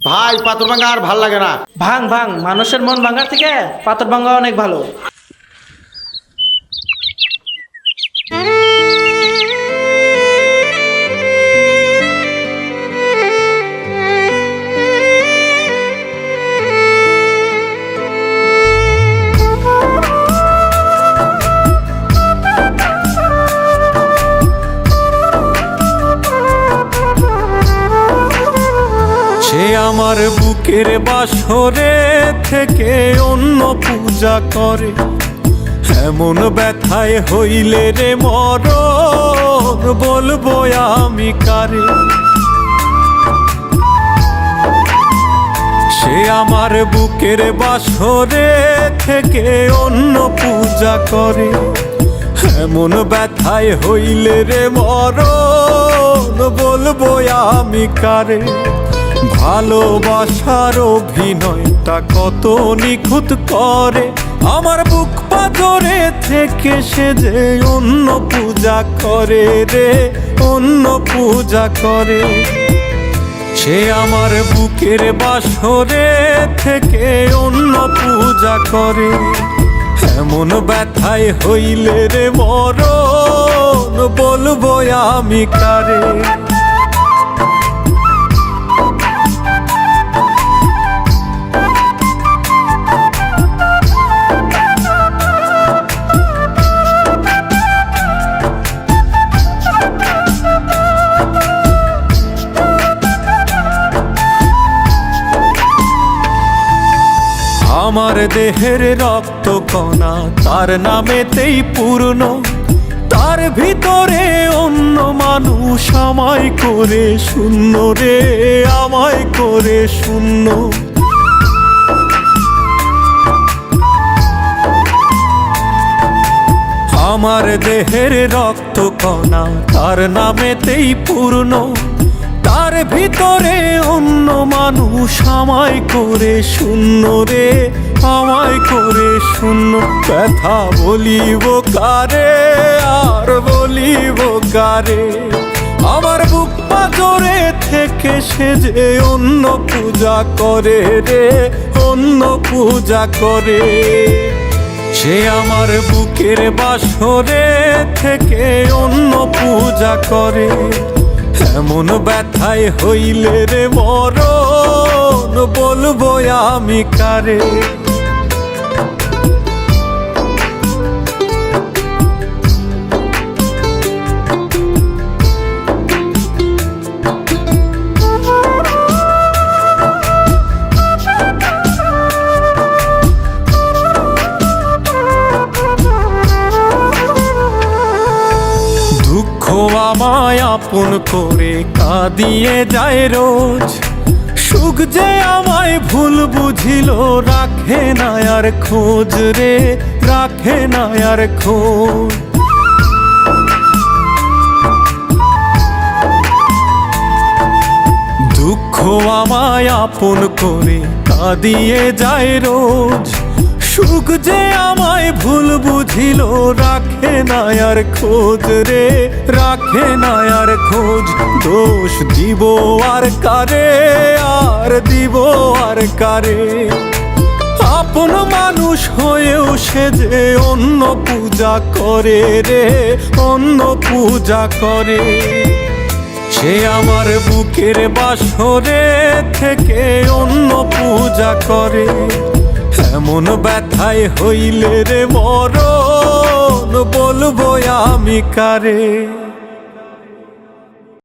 ভাই পাথর ভাঙা আর ভাল লাগে না। ভাঙ ভাঙ, মানুষের মন ভাঙার থেকে পাথর ভাঙা অনেক ভালো। সে আমার বুকের বাসরে থেকে অন্য পূজা করে, এমন ব্যথায় হইলে রে মরণ বলবো আমি কারে। সে আমার বুকের বাসরে থেকে অন্য পূজা করে, এমন ব্যথায় হইলে রে মরণ বলবো আমি কারে। ভালোবাসার অভিনয়টা কত নিখুঁত করে, আমার বুক পাথরে থেকে সে যে অন্য পূজা করে রে, অন্য পূজা করে। সে আমার বুকের বাসরে থেকে অন্য পূজা করে, এমন ব্যথায় হইলে রে মরণ বলবো আমি কারে। আমার দেহের রক্ত কণা তার নামেতেই পূর্ণ, তার ভিতরে অন্য মানুষ আমায় করে শূন্য রে, আমায় করে শূন্য। আমার দেহের রক্ত কণা তার নামেতেই পূর্ণ, তার ভিতরে অন্য মানুষ আমায় করে শূন্য রে, আমায় করে শূন্য। ব্যথা বলিব কারে আর বলিব কারে, আমার বুক পাথরে থেকে সে যে অন্য পূজা করে রে, অন্য পূজা করে। সে আমার বুকের বাসরে থেকে অন্য পূজা করে, এমন ব্যথায় হইলে রে মরণ বলবো আমি কারে। দুঃখ আমায় আপন করে কাঁদিয়ে যায় রোজ, সুখ যে আমায় ভুল বুঝিল রাখে না আর খোঁজ রে, রাখে না আর খোঁজ। দুঃখ আমায় আপন করে কাঁদিয়ে যায় রোজ, সুখ যে আমায় ভুল বুঝিল রাখে না আর খোঁজ রে, রাখে না আর খোঁজ। দোষ দিব আর কারে, আর দিব আর কারে, আপন মানুষ হয়েও সে যে অন্য পূজা করে রে, অন্য পূজা করে। সে আমার বুকের বাসরে থেকে অন্য পূজা করে, এমন ব্যথায় হইলে রে মরণ বলবো আমি কারে।